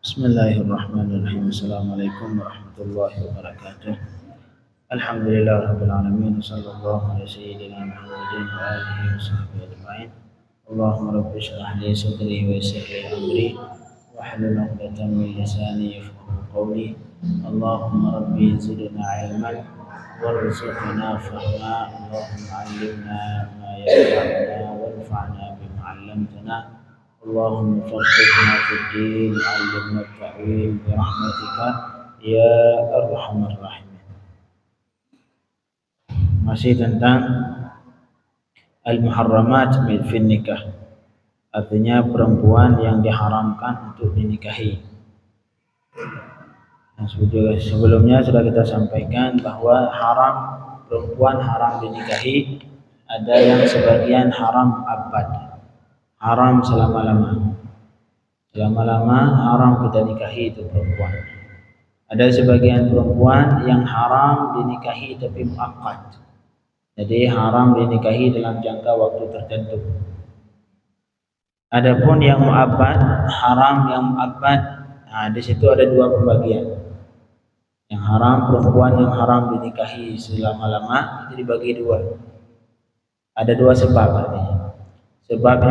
Bismillahirrahmanirrahim. Assalamualaikum warahmatullahi wabarakatuh. Alhamdulillah rabbil alamin, sallallahu alaihi sayyidina Muhammadin wa alihi washabbihi ajma'in. Allahumma rabbi shrah li sadri wa yassir li amri wahlul 'uqdatam min lisani yafqahu qawli. Allahumma rabbi zidna 'ilman warzuqna fahma. Allahumma 'allimna ma yanfa'una wanfa'na bima 'allamtana. Allahumma faqqihna fid din, 'allimna at-ta'wil bi rahmatika ya arhamar rahimin. Masih tentang al-muharramat fi nikah, artinya perempuan yang diharamkan untuk dinikahi. Nah, sebelumnya sudah kita sampaikan bahwa perempuan haram dinikahi, ada yang sebagian haram abad, haram selama-lama haram kita nikahi itu perempuan. Ada sebagian perempuan yang haram dinikahi tapi muakkad, jadi haram dinikahi dalam jangka waktu tertentu. Adapun yang muabbad, haram yang muabbad, nah di situ ada dua pembagian. Yang haram, perempuan yang haram dinikahi selama-lama itu dibagi dua. Ada dua sebab artinya. Sebab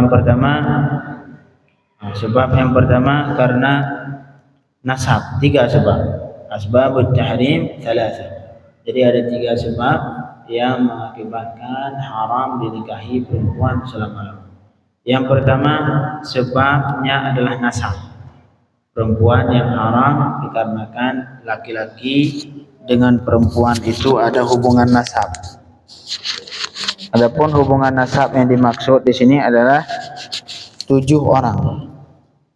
yang pertama karena nasab, tiga sebab. Asbabut tahrim thalatha. Jadi ada tiga sebab yang mengakibatkan haram dinikahi perempuan selama-lamanya. Yang pertama sebabnya adalah nasab. Perempuan yang haram dikarenakan laki-laki dengan perempuan itu ada hubungan nasab. Adapun hubungan nasab yang dimaksud di sini adalah 7 orang.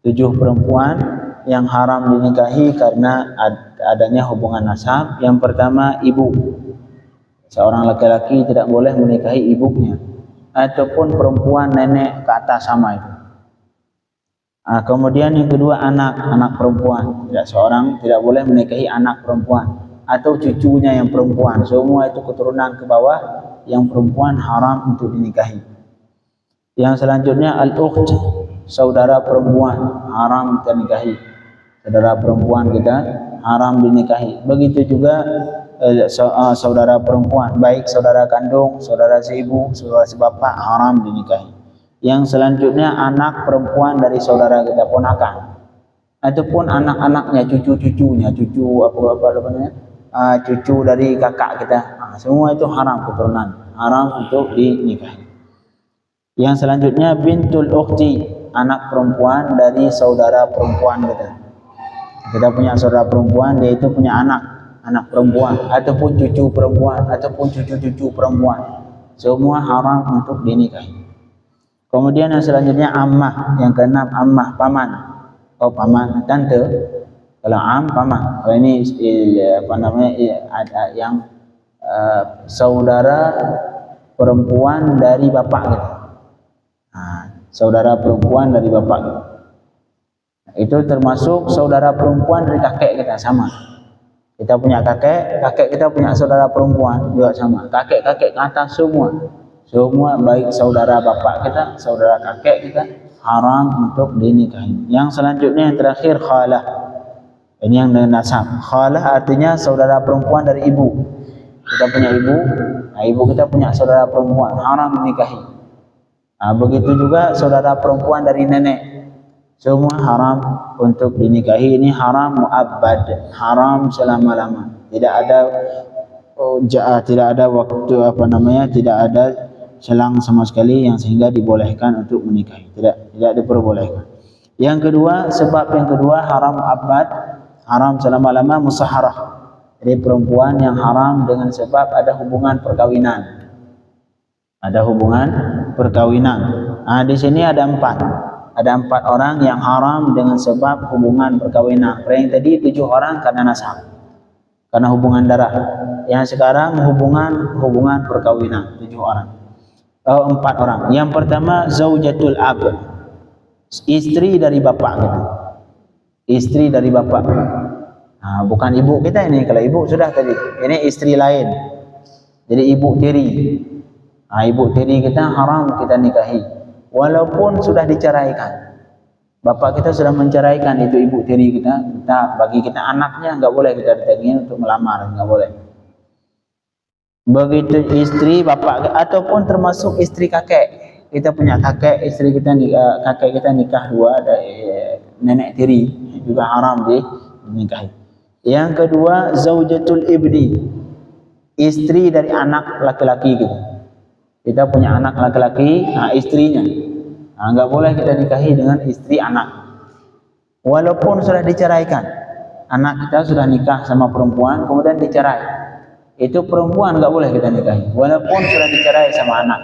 7 perempuan yang haram dinikahi karena adanya hubungan nasab. Yang pertama ibu. Seorang laki-laki tidak boleh menikahi ibunya ataupun perempuan nenek ke atas sama itu. Kemudian yang kedua anak perempuan. Seorang tidak boleh menikahi anak perempuan atau cucunya yang perempuan. Semua itu keturunan ke bawah yang perempuan haram untuk dinikahi. Yang selanjutnya al-ukht, saudara perempuan haram kita nikahi. Saudara perempuan kita haram dinikahi. Begitu juga saudara perempuan, baik saudara kandung, saudara seibu, saudara sebapak, haram dinikahi. Yang selanjutnya anak perempuan dari saudara kita, ponakan ataupun anak-anaknya, cucu-cucunya, cucu dari kakak kita, semua itu haram keturunan, haram untuk dinikahi. Yang selanjutnya bintul ukhti, anak perempuan dari saudara perempuan kita. Kita punya saudara perempuan, dia itu punya anak perempuan ataupun cucu perempuan ataupun cucu-cucu perempuan, semua haram untuk dinikahi. Kemudian yang selanjutnya ammah, yang keenam ammah, paman. Paman, tante. Kalau paman. Kalau ini yang saudara perempuan dari bapak kita. Saudara perempuan dari bapak kita. Itu termasuk saudara perempuan dari kakek kita, sama. Kita punya kakek kita punya saudara perempuan juga sama. Kakek ke atas semua baik saudara bapak kita, saudara kakek kita, haram untuk dinikahi. Yang selanjutnya yang terakhir khalah. Ini yang dengan nasab. Khalah artinya saudara perempuan dari ibu. Kita punya ibu, ibu kita punya saudara perempuan, haram dinikahi. Begitu juga saudara perempuan dari nenek, semua haram untuk dinikahi. Ini haram muabbad, haram selama-lama. Tidak ada waktu tidak ada selang sama sekali yang sehingga dibolehkan untuk menikahi. Tidak diperbolehkan. Yang kedua, sebab yang kedua haram abad, haram selama-lama musaharah. Jadi perempuan yang haram dengan sebab ada hubungan perkawinan. Di sini ada 4 orang yang haram dengan sebab hubungan perkawinan. Yang tadi 7 orang karena nasab, karena hubungan darah. Yang sekarang hubungan perkawinan, 7 orang. 4 orang. Yang pertama zaujatul ab, istri dari bapak kita. Istri dari bapak. Bukan ibu kita ini. Kalau ibu sudah tadi. Ini istri lain. Jadi ibu tiri. Ibu tiri kita haram kita nikahi. Walaupun sudah diceraikan. Bapak kita sudah menceraikan itu ibu tiri kita. Bagi kita anaknya enggak boleh kita datangin untuk melamar, enggak boleh. Begitu istri bapak ataupun termasuk istri kakek. Kita punya kakek, istri kita kakek kita nikah 2 dari nenek tiri juga haram dinikahi. Yang kedua zaujatul ibni, istri dari anak laki-laki kita. Kita punya anak laki-laki, istrinya. Enggak boleh kita nikahi dengan istri anak. Walaupun sudah diceraikan. Anak kita sudah nikah sama perempuan kemudian dicerai. Itu perempuan enggak boleh kita nikahi walaupun sudah dicerai sama anak.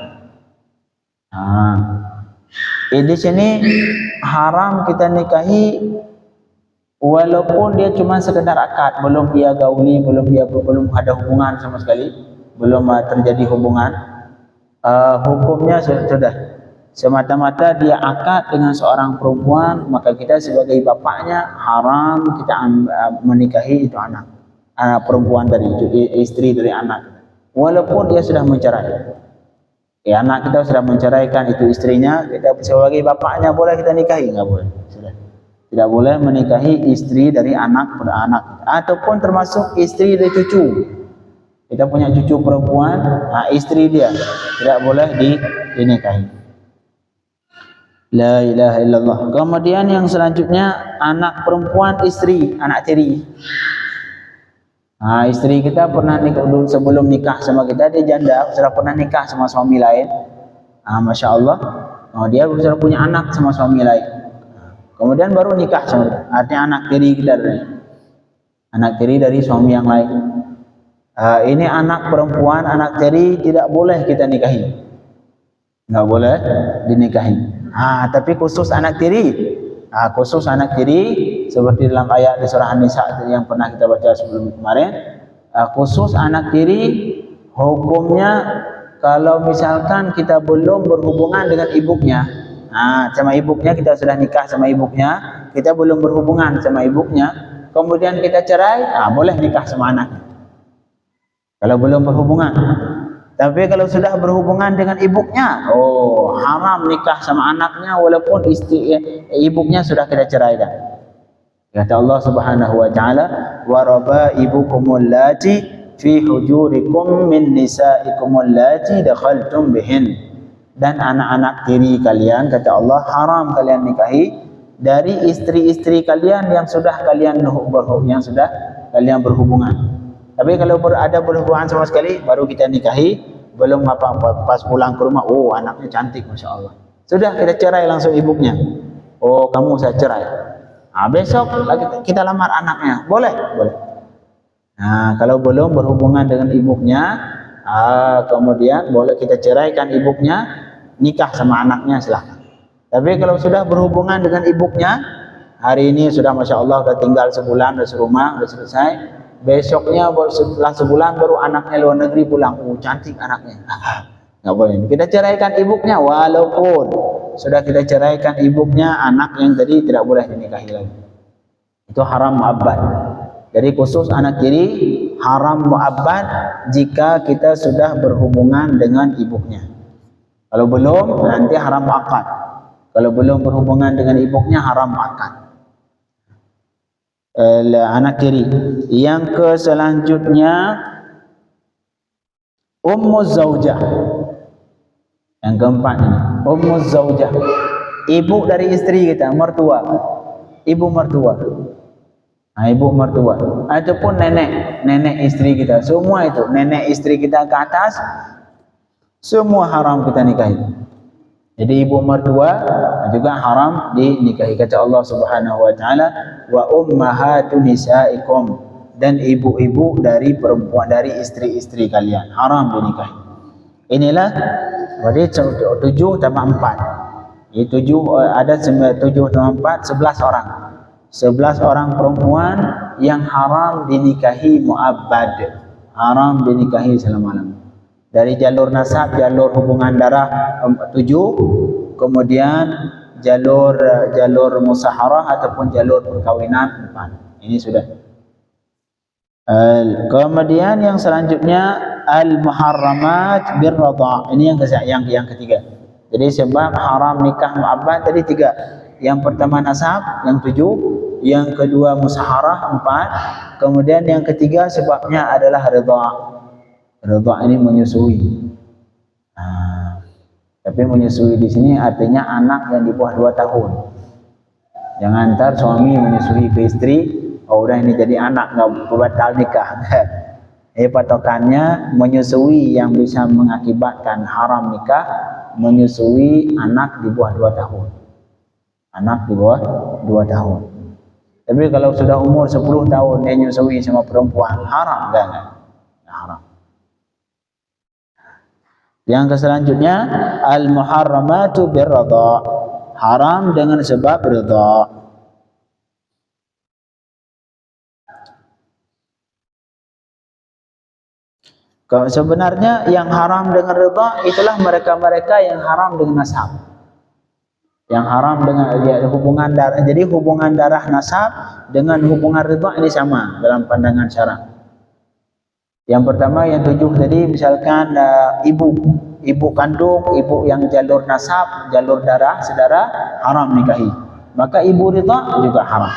Di sini haram kita nikahi walaupun dia cuma sekedar akad, belum dia gauli, belum ada hubungan sama sekali, belum terjadi hubungan. Hukumnya sudah semata-mata dia akad dengan seorang perempuan, maka kita sebagai bapaknya haram kita menikahi itu anak perempuan dari itu, istri dari anak, walaupun dia sudah mencerai. Anak kita sudah menceraikan itu istrinya, kita sebagai bapaknya boleh kita nikahi? Enggak boleh. Sudah. Tidak boleh menikahi istri dari anak pada anak, ataupun termasuk istri dari cucu. Kita punya cucu perempuan, istri dia tidak boleh dinikahi. La ilaha illallah. Kemudian yang selanjutnya anak perempuan istri, anak tiri. Istri kita pernah nikah dulu, sebelum nikah sama kita dia janda, sudah pernah nikah sama suami lain. Masya Allah, dia sudah punya anak sama suami lain. Kemudian baru nikah sama kita. Artinya anak tiri kita, anak tiri dari suami yang lain. Ini anak perempuan, anak tiri tidak boleh kita nikahi, nggak boleh dinikahi. Tapi khusus anak tiri, khusus anak tiri seperti dalam ayat di surah An-Nisa yang pernah kita baca sebelum kemarin. Khusus anak tiri hukumnya kalau misalkan kita belum berhubungan dengan ibunya, sama ibunya kita sudah nikah sama ibunya, kita belum berhubungan sama ibunya, kemudian kita cerai, boleh nikah sama anaknya. Kalau belum berhubungan. Tapi kalau sudah berhubungan dengan ibunya, haram nikah sama anaknya walaupun ibunya sudah kita ceraikan. Kata Allah Subhanahu wa taala, "Wa rabaibukumul lati fi hujurikum min nisaikumul lati dakhaltum bihin." Dan anak-anak tiri kalian, kata Allah, haram kalian nikahi dari istri-istri kalian yang sudah kalian berhubungan. Tapi kalau ada berhubungan sama sekali, baru kita nikahi, belum apa-apa, pas pulang ke rumah, anaknya cantik, Masya Allah. Sudah kita cerai langsung ibunya. Kamu saya cerai. Besok lagi kita lamar anaknya, boleh? Boleh. Kalau belum berhubungan dengan ibunya, kemudian boleh kita ceraikan ibunya, nikah sama anaknya silahkan. Tapi kalau sudah berhubungan dengan ibunya, hari ini sudah Masya Allah, sudah tinggal sebulan, sudah serumah, sudah selesai. Besoknya setelah sebulan baru anaknya luar negeri pulang, cantik anaknya. Nggak boleh. Kita ceraikan ibunya, walaupun sudah kita ceraikan ibunya, anak yang tadi tidak boleh dinikahi lagi. Itu haram mu'abbad. Jadi khusus anak tiri haram mu'abbad jika kita sudah berhubungan dengan ibunya. Kalau belum, nanti haram mu'akkad. Kalau belum berhubungan dengan ibunya, haram mu'akkad. Anak tiri. Yang ke selanjutnya ummuz zaujah. Yang keempat ini ummuz zaujah, ibu dari istri kita, mertua, ibu mertua. Ibu mertua ataupun nenek istri kita, semua itu nenek istri kita ke atas semua haram kita nikahi. Jadi ibu mertua juga haram dinikahi. Kata Allah Subhanahu wa taala, wa ummahatu nisaikum, dan ibu-ibu dari perempuan, dari istri-istri kalian haram dinikahi. Inilah berarti 7 tambah 4. Ini 7 ada 7 tambah 4 11 orang. 11 orang perempuan yang haram dinikahi mu'abbad, haram dinikahi selama-lamanya. Dari jalur nasab, jalur hubungan darah 7, kemudian jalur musaharah ataupun jalur perkawinan 4. Ini sudah. Kemudian yang selanjutnya al-muharramat birradha'. Ini yang ketiga. Jadi sebab haram nikah mu'abbad tadi 3. Yang pertama nasab, yang 7, yang kedua musaharah 4, kemudian yang ketiga sebabnya adalah ridha'. Ridha' ini menyusui. Tapi menyusui di sini artinya anak yang di bawah 2 tahun. Jangan ntar suami menyusui ke istri, oh udah ini jadi anak, nggak batal nikah. Patokannya menyusui yang bisa mengakibatkan haram nikah, menyusui anak di bawah 2 tahun. Anak di bawah 2 tahun. Tapi kalau sudah umur 10 tahun dia nyusui sama perempuan, haram enggak? Haram. Yang selanjutnya al-muharramatu birradha'. Haram dengan sebab ridha'. Sebenarnya yang haram dengan ridha' itulah mereka-mereka yang haram dengan nasab. Yang haram dengan hubungan darah. Jadi hubungan darah nasab dengan hubungan ridha' ini sama dalam pandangan syara'. Yang pertama yang 7 tadi misalkan ibu kandung, ibu yang jalur nasab, jalur darah saudara haram nikahi. Maka ibu ridha' juga haram.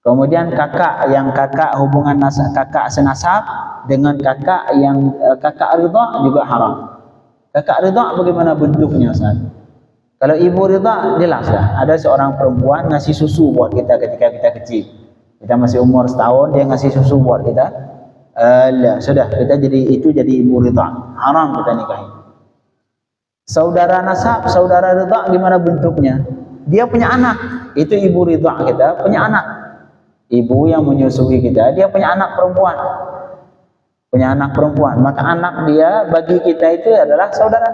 Kemudian kakak hubungan nasab, kakak senasab dengan kakak yang kakak ridha' juga haram. Kakak ridha' bagaimana bentuknya Ustaz? Kalau ibu ridha' jelas lah, ada seorang perempuan ngasih susu buat kita ketika kita kecil. Kita masih umur setahun, dia ngasih susu buat kita. Sudah kita jadi ibu ridha', haram kita nikahi. Saudara nasab, saudara ridha' gimana bentuknya? Dia punya anak, itu ibu ridha' kita punya anak. Ibu yang menyusui kita, dia punya anak perempuan. Punya anak perempuan, maka anak dia bagi kita itu adalah saudara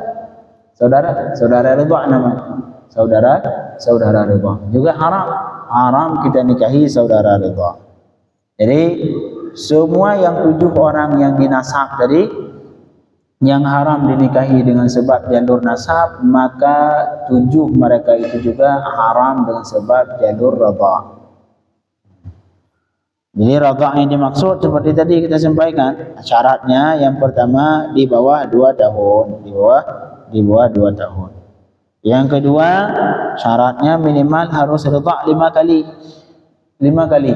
ridha' namanya. Saudara ridha'. Juga haram kita nikahi saudara ridha'. Jadi semua yang 7 orang yang dinasab tadi yang haram dinikahi dengan sebab jalur nasab, maka 7 mereka itu juga haram dengan sebab jalur ridha'. Jadi ridha' yang dimaksud seperti tadi kita sampaikan, syaratnya yang pertama di bawah 2 tahun, di bawah 2 tahun. Yang kedua syaratnya minimal harus ridha' 5 kali. 5 kali.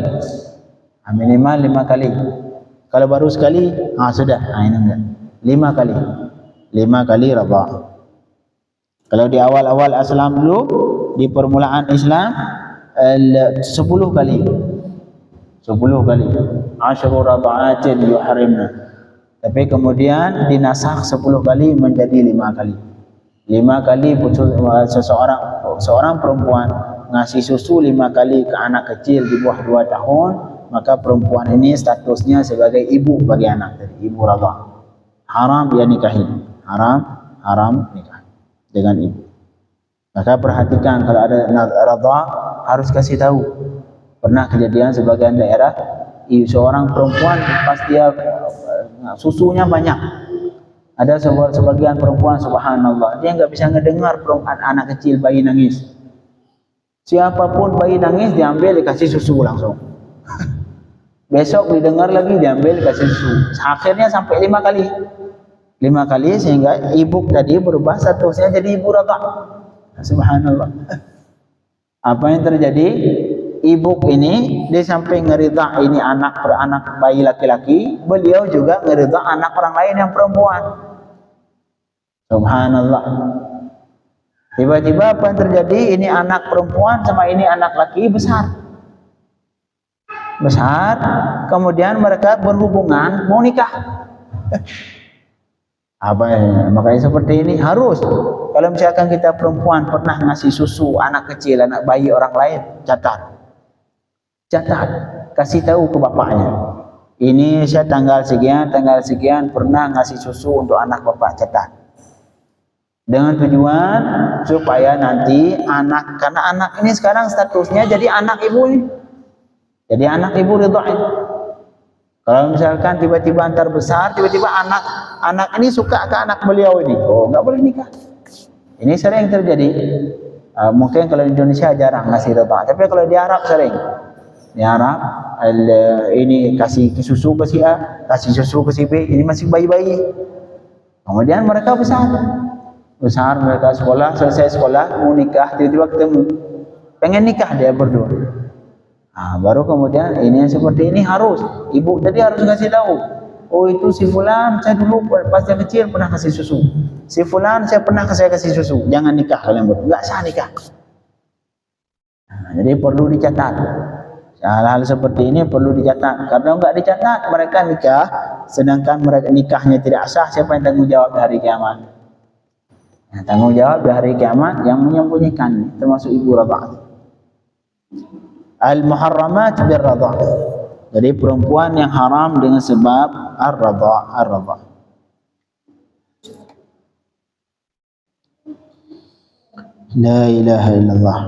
Minimal 5 kali. Kalau baru sekali, sudah. Ini enggak. 5 kali. 5 kali ridha'. Kalau di awal-awal Islam dulu, di permulaan Islam 10 kali. 10 kali. 10 radha'atin yuharrimna. Tapi kemudian dinasakh 10 kali menjadi 5 kali. 5 kali seorang perempuan ngasih susu 5 kali ke anak kecil di bawah 2 tahun, maka perempuan ini statusnya sebagai ibu bagi anak tadi, ibu ridha'. Haram dia nikahi, haram nikah dengan ibu. Maka perhatikan kalau ada ridha' harus kasih tahu. Pernah kejadian sebagian daerah, seorang perempuan pas dia susunya banyak. Ada sebagian perempuan subhanallah, dia nggak bisa ngedengar anak kecil bayi nangis. Siapapun bayi nangis diambil dikasih susu langsung. Besok didengar lagi diambil dikasih susu. Akhirnya sampai 5 kali. 5 kali sehingga ibu tadi berubah statusnya jadi ibu ridha'. Subhanallah. Apa yang terjadi? Ibu ini dia sampai ngeridha' ini anak bayi laki-laki, beliau juga ngeridha' anak orang lain yang perempuan. Subhanallah. Tiba-tiba apa yang terjadi? Ini anak perempuan sama ini anak laki besar. Kemudian mereka berhubungan mau nikah. Makanya seperti ini harus, kalau misalkan kita perempuan pernah ngasih susu anak kecil, anak bayi orang lain, catat, kasih tahu ke bapaknya. Ini saya tanggal sekian pernah ngasih susu untuk anak bapak, catat. Dengan tujuan supaya nanti karena anak ini sekarang statusnya jadi anak ibu ini. Jadi anak ibu ridha'. Kalau misalkan tiba-tiba antar besar, tiba-tiba anak ini suka ke anak beliau ini, oh nggak boleh nikah. Ini sering terjadi. Mungkin kalau di Indonesia jarang ngasih riba, tapi kalau di Arab sering. Di Arab ini kasih susu ke si A, kasih susu ke si B, ini masih bayi-bayi. Kemudian mereka besar mereka sekolah, selesai sekolah mau nikah, tiba-tiba ketemu, pengen nikah dia berdua. Baru kemudian ini yang seperti ini harus ibu tadi harus kasih tahu. Oh itu si fulan saya dulu pas dia kecil pernah kasih susu. Si fulan saya pernah kasih susu. Jangan nikah kalian berdua. Enggak sah nikah. Jadi perlu dicatat. Hal-hal seperti ini perlu dicatat. Karena enggak dicatat mereka nikah, sedangkan mereka nikahnya tidak sah, siapa yang tanggung jawab di hari kiamat? Tanggung jawab di hari kiamat yang menyembunyikan, termasuk ibu radha'ah. Al-muharramat bir-radha'ah. Jadi perempuan yang haram dengan sebab ar-radha'ah. La ilaha illallah.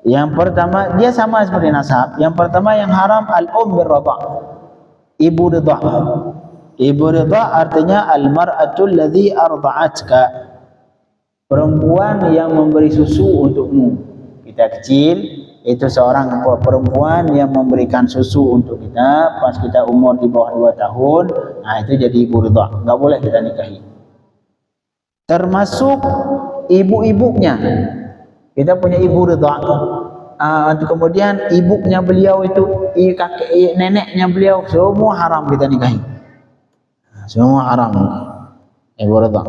Yang pertama dia sama seperti nasab. Yang pertama yang haram al-um bir-radha'ah. Ibu ridha'ah. Ibu ridha'ah artinya al-mar'atul ladzi arda'atka. Perempuan yang memberi susu untukmu. Kita kecil, itu seorang perempuan yang memberikan susu untuk kita pas kita umur di bawah 2 tahun. Itu jadi ibu ridha'ah. Enggak boleh kita nikahi. Termasuk ibu-ibunya. Kita punya ibu ridha'ah. Kemudian ibunya beliau itu, kakek neneknya beliau, semua haram kita nikahi. Semua haram. Ibu ridha'ah.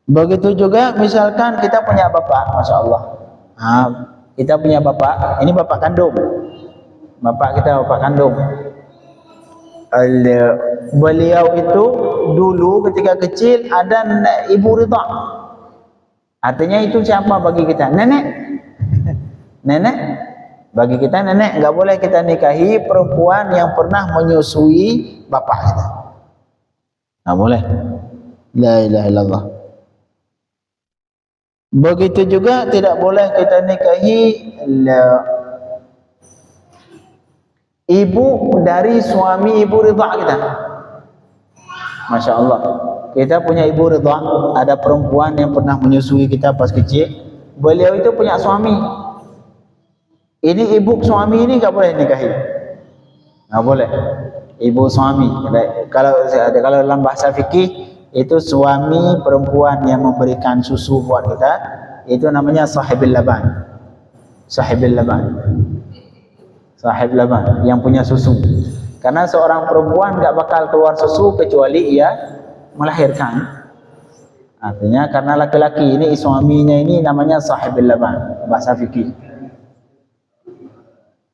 Begitu juga misalkan kita punya bapak, masya Allah. Kita punya bapak, ini bapak kandung. Bapak kita bapak kandung. Beliau itu dulu ketika kecil ada ibu ridha'ah. Artinya itu siapa bagi kita? Nenek. Nenek bagi kita nenek. Enggak boleh kita nikahi perempuan yang pernah menyusui bapak kita. Enggak boleh. La ilaha illallah. Begitu juga tidak boleh kita nikahi ibu dari suami ibu ridha'ah kita. Masya Allah. Kita punya ibu ridha'ah, ada perempuan yang pernah menyusui kita pas kecil. Beliau itu punya suami. Ini ibu suami ini enggak boleh nikahi. Enggak boleh. Ibu suami. Kalau dalam bahasa fikih itu suami perempuan yang memberikan susu buat kita, itu namanya sahibul laban. Sahibul laban. Sahib laban yang punya susu. Karena seorang perempuan enggak bakal keluar susu kecuali ia melahirkan. Artinya karena laki-laki ini suaminya ini namanya sahibul laban, bahasa fikih.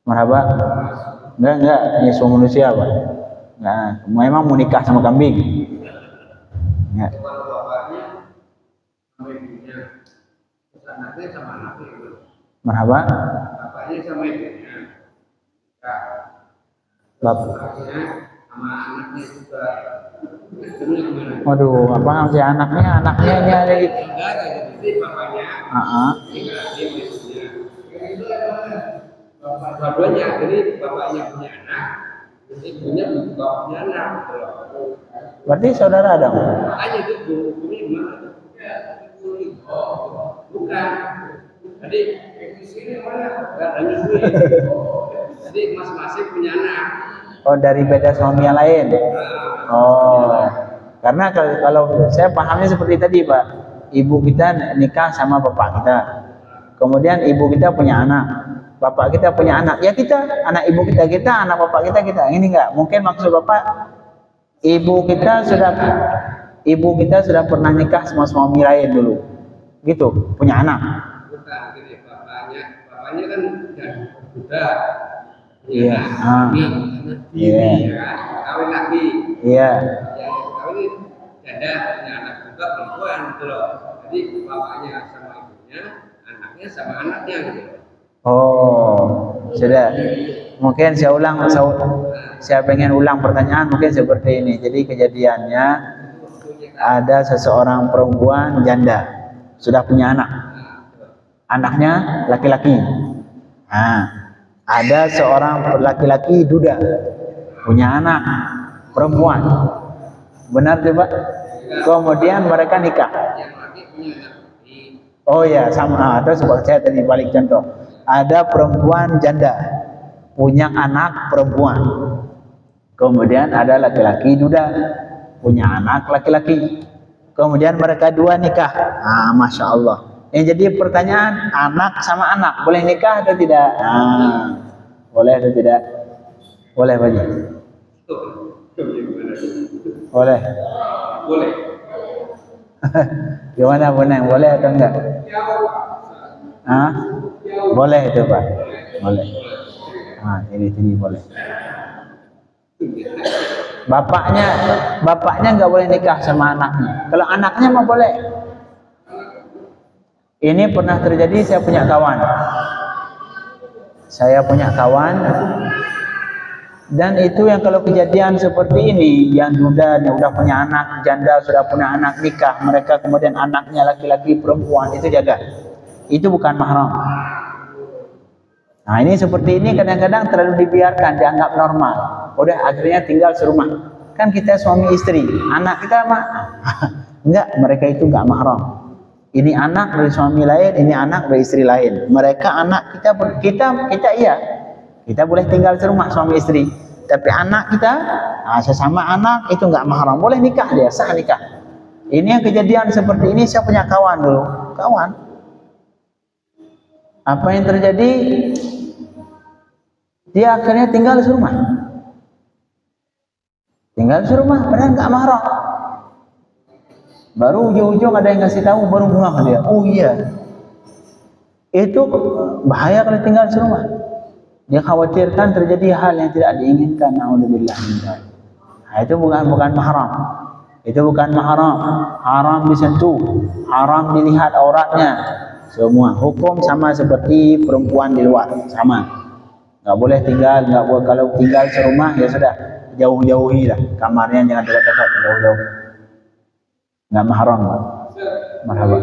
Marhaba. Enggak, ini suami manusia, Pak. Nah, memang mau nikah sama kambing. Ya. Marhaba. Bapaknya sama ibunya. Bapaknya sama anaknya juga. Waduh, apa sih anaknya nyari. Jadi bapaknya. Dua-duanya, jadi bapaknya punya anak, ibunya punya anak. Berarti saudara dong? Makanya itu hukumnya gimana? Bukan. Jadi di sini mana? Enggak ada nyusui. Jadi masing-masing punya anak. Oh, dari beda suami yang lain. Oh. Karena kalau saya pahamnya seperti tadi, Pak. Ibu kita nikah sama bapak kita. Kemudian ibu kita punya anak. Bapak kita punya anak. Ya kita, anak ibu kita, anak bapak kita. Ini enggak. Mungkin maksud Bapak ibu kita sudah pernah nikah sama suami lain dulu, gitu, punya anak. Bukan, gini, bapaknya kan udah, iya, kawin lagi, iya, yang kawin janda punya anak juga perempuan, gitu loh. Jadi bapaknya sama ibunya, anaknya sama anaknya, gitu. Oh, sudah. Mungkin saya pengen ulang pertanyaan mungkin seperti ini. Jadi kejadiannya ada seseorang perempuan janda sudah punya anak. anaknya laki-laki. Nah, ada seorang laki-laki duda punya anak perempuan, benar tidak? Kemudian mereka nikah. Oh ya, sama. Terus saya tadi balik contoh. Ada perempuan janda punya anak perempuan. Kemudian ada laki-laki duda punya anak laki-laki. Kemudian mereka dua nikah. Ah, masya Allah. Yang jadi pertanyaan, anak sama anak boleh nikah atau tidak? Ah, boleh atau tidak? Boleh Pak Haji? Boleh. Boleh. Gimana Bonang? Boleh atau enggak? Ah, boleh itu Pak. Boleh. Ah, ini boleh. Bapaknya nggak boleh nikah sama anaknya. Kalau anaknya mah boleh. Ini pernah terjadi. Saya punya kawan dan itu yang kalau kejadian seperti ini, yang duda yang udah punya anak, janda sudah punya anak, nikah mereka, kemudian anaknya laki-laki perempuan, itu jaga. Itu bukan mahram. Nah, ini seperti ini kadang-kadang terlalu dibiarkan, dianggap normal. Udah akhirnya tinggal serumah. Kan kita suami istri, anak kita mah enggak, mereka itu enggak mahram. Ini anak dari suami lain, ini anak dari istri lain. Mereka anak kita iya. Kita boleh tinggal serumah suami istri. Tapi anak kita, sesama anak itu enggak mahram. Boleh nikah dia, sah nikah. Ini yang kejadian seperti ini, saya punya kawan dulu. Kawan. Apa yang terjadi? Dia akhirnya tinggal serumah. Tinggal serumah, padahal enggak mahram. Baru ujung-ujung ada yang kasih tahu, baru ngeh dia. Oh iya, itu bahaya kalau tinggal serumah. Dia khawatirkan terjadi hal yang tidak diinginkan. Na'udzubillah min dzalik. Nah, itu bukan mahram. Itu bukan mahram. Haram disentuh, haram dilihat auratnya. Semua hukum sama seperti perempuan di luar, sama. Nggak boleh tinggal, nggak boleh, kalau tinggal serumah ya sudah, jauh-jauhi lah kamarnya, jangan dekat-dekat, jauh-jauh. Nggak mahram. Marhaba.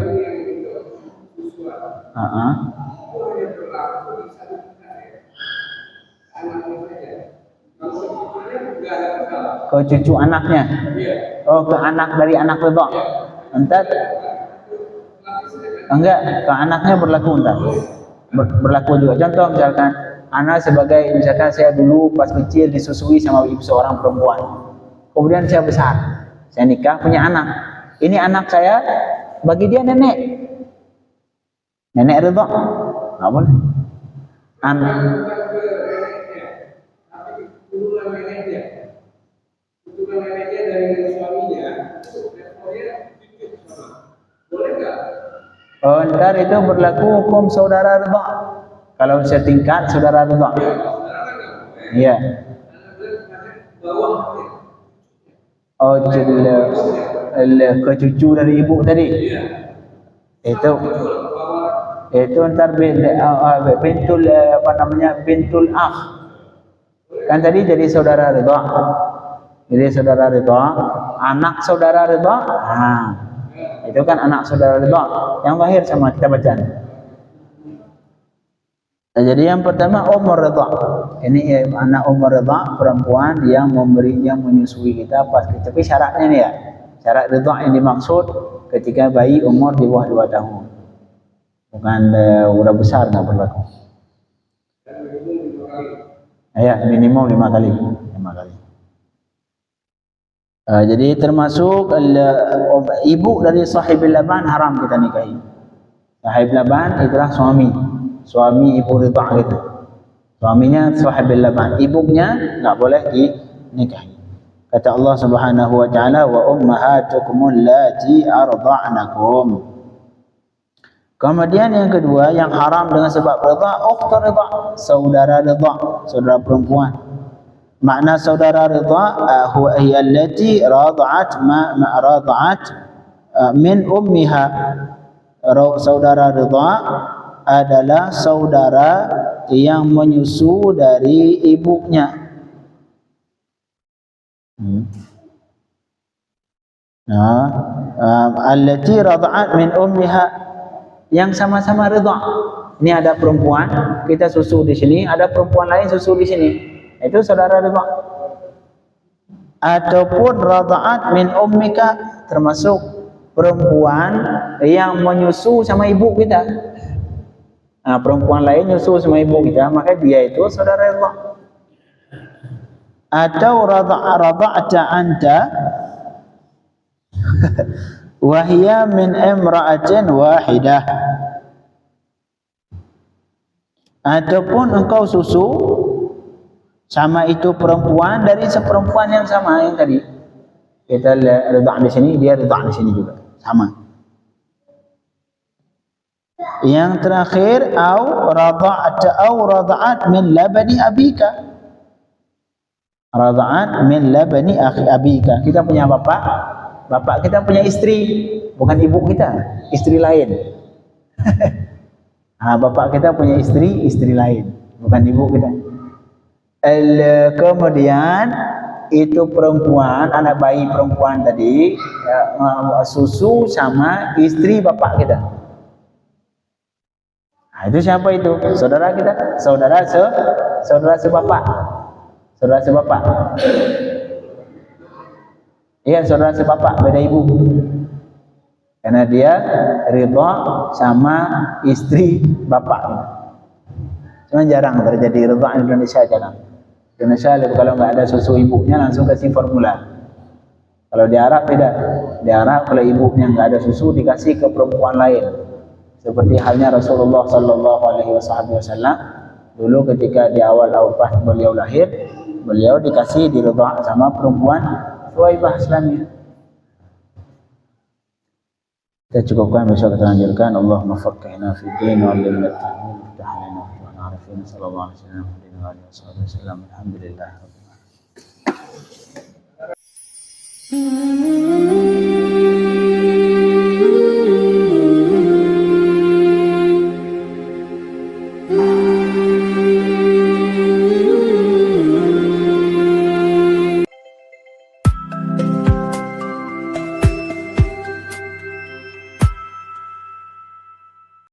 Ke cucu anaknya. Oh, ke anak dari anak redha. Entar enggak, ke anaknya berlaku entar. Berlaku juga. Contoh misalkan anak misalkan saya dulu pas kecil disusui sama ibu seorang perempuan. Kemudian saya besar. Saya nikah punya anak. Ini anak saya, bagi dia nenek. Nenek redha. Enggak boleh. Anak oh, ntar itu berlaku hukum saudara redha. Kalau setingkat saudara redha. Iya. Oh, ke cucu dari ibu tadi. Itu ntar bintul bintul akh. Kan tadi jadi saudara redha. Jadi saudara redha, anak saudara redha. Nah, itu kan anak saudara redha yang lahir sama kita baca. Nah, jadi yang pertama umur redha. Ini anak umur redha, perempuan yang menyusui kita pas. Tapi syaratnya nih ya. Syarat redha yang dimaksud ketika bayi umur di bawah 2 tahun. Bukan udah besar nggak berlaku. Ya, minimum 5 kali. 5 kali. Jadi termasuk ibu dari sahibil laban haram kita nikahi. Sahib laban itulah suami ibu redha gitu. Suaminya sahibil laban, ibunya enggak boleh dinikahi. Kata Allah Subhanahu wa taala, wa ummahatukum allati arda'nakum. Kemudian yang kedua yang haram dengan sebab redha, ukhtu redha, saudara redha, saudara perempuan. Makna saudara redha huwa hiya allati rada'at rada'at min ummiha. Saudara redha adalah saudara yang menyusu dari ibunya. Allati rada'at min ummiha, yang sama-sama ridha. Ini ada perempuan, kita susu di sini, ada perempuan lain susu di sini. Itu saudara ridha. Ataupun radha'at min ummika, termasuk perempuan yang menyusu sama ibu kita. Nah, perempuan lain nyusu sama ibu kita, maka dia itu saudara ridha. Atau radha'ata anta wa hiya min imra'atin wahidah. Ataupun engkau susu sama itu perempuan dari seperempuan yang sama yang tadi. Kita ridha di sini, dia ridha di sini juga. Sama. Yang terakhir au radha'at min labani abika. Radha'at min labani abika. Kita punya bapak kita punya istri, bukan ibu kita, istri lain. Bapak kita punya istri lain, bukan ibu kita. Kemudian itu perempuan, anak bayi perempuan tadi susu sama istri bapak kita. Itu siapa itu? Saudara kita, saudara sebapak. Saudara sebapak. Iya, saudara sebapak, beda ibu. Karena dia ridha sama istri bapak. Cuma jarang terjadi ridha di Indonesia, jarang. Di Indonesia kalau nggak ada susu ibunya langsung kasih formula. Kalau di Arab tidak. Di Arab kalau ibunya nggak ada susu dikasih ke perempuan lain. Seperti halnya Rasulullah Sallallahu Alaihi Wasallam dulu ketika di awal pas beliau lahir, beliau dikasih diridha sama perempuan Thuwaibah Islamiyah. Kita cukupkan, besok kita lanjutkan. Allahumma faqqihna fid din wa 'allimna at-ta'wil wa iftah lana wa arifna sallallahu alaihi wasallam. Alhamdulillah.